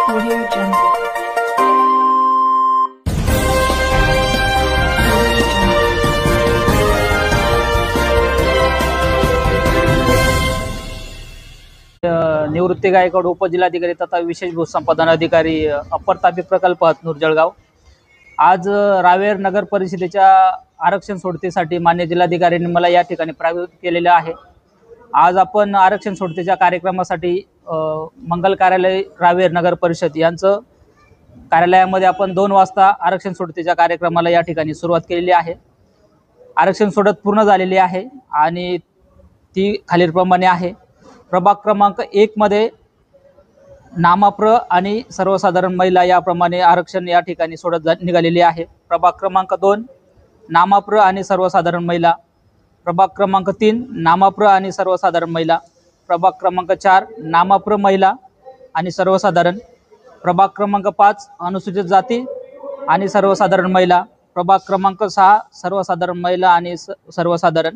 Audio Jungle. निवृत्ती गायकवाड उपजिल्हाधिकारी तथा विशेष भूसंपादन अधिकारी अप्पर तापी प्रकल्प हतनूर जळगाव। आज रावेर नगर परिषदेच्या आरक्षण सोडतीसाठी मान्य जिल्हाधिकाऱ्यांनी मला या ठिकाणी प्रायोजित केलेले आहे। आज आपण आरक्षण सोडतीच्या कार्यक्रमासाठी मंगल कार्यालय रावेर नगर परिषद यांचं कार्यालयामध्ये आपण 2 वाजता आरक्षण सोडतीच्या कार्यक्रमाला या ठिकाणी सुरुवात केलेली आहे। आरक्षण सोडत पूर्ण झालेली आहे आणि ती खालीलप्रमाणे आहे। प्रभाग क्रमांक 1 मध्ये नाममात्र आणि सर्वसाधारण महिला याप्रमाणे आरक्षण या ठिकाणी सोडत निघालेली आहे। प्रभाग क्रमांक 2 नाममात्र आणि सर्वसाधारण महिला। प्रभाग क्रमांक 3 नाममात्र आणि सर्वसाधारण महिला। प्रभाग क्रमांक 4 नाममात्र महिला आणि सर्वसाधारण। प्रभाग क्रमांक 5 अनुसूचित जाती आणि सर्वसाधारण महिला। प्रभाग क्रमांक 6 सर्वसाधारण महिला आणि सर्वसाधारण।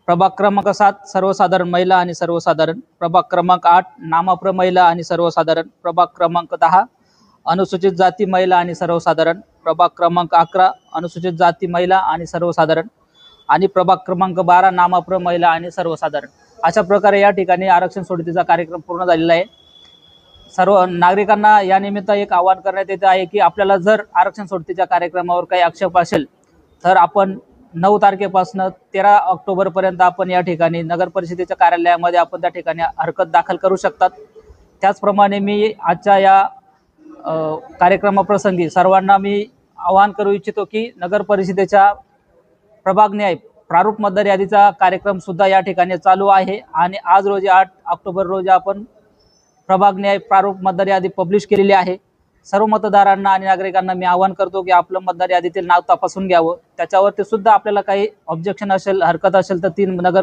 प्रभाग क्रमांक 7 सर्वसाधारण महिला आणि सर्वसाधारण। प्रभाग क्रमांक 8 नाममात्र महिला आणि सर्वसाधारण। प्रभाग क्रमांक 10 अनुसूचित जाती महिला आणि सर्वसाधारण। प्रभाग क्रमांक 11 अनुसूचित जाती महिला आणि सर्वसाधारण आणि प्रभाग क्रमांक 12 नाममात्र महिला आणि सर्वसाधारण। अशा प्रकारे या ठिकाणी आरक्षण सोडतीचा कार्यक्रम पूर्ण झालेला आहे। सर्व नागरिकांना या निमित्त एक आवाहन करण्यात येत आहे की आपल्याला जर आरक्षण सोडतीच्या कार्यक्रमावर काही आक्षेप असेल तर आपण 9 तारखेपासून 13 ऑक्टोबर पर्यंत आपण या ठिकाणी नगर परिषदेच्या कार्यालयामध्ये आपण त्या ठिकाणी हरकत दाखल करू शकतात। त्याचप्रमाणे मी आजच्या या कार्यक्रमाप्रसंगी सर्वांना मी आवाहन करू इच्छितो की नगर परिषदेच्या प्रभाग न्याय प्रारूप मतदार यादीचा कार्यक्रम सुद्धा या ठिकाणी चालू आहे आणि आज रोजी 8 ऑक्टोबर रोजी आपण प्रभाग न्याय प्रारूप मतदार यादी पब्लिश केलेली आहे। सर्व मतदारांना आणि नागरिकांना मी आवाहन करतो की आपलं मतदार यादीतील नाव तपासून घ्यावं। त्याच्यावरती सुद्धा आपल्याला काही ऑब्जेक्शन असेल हरकत असेल तर 3 नगर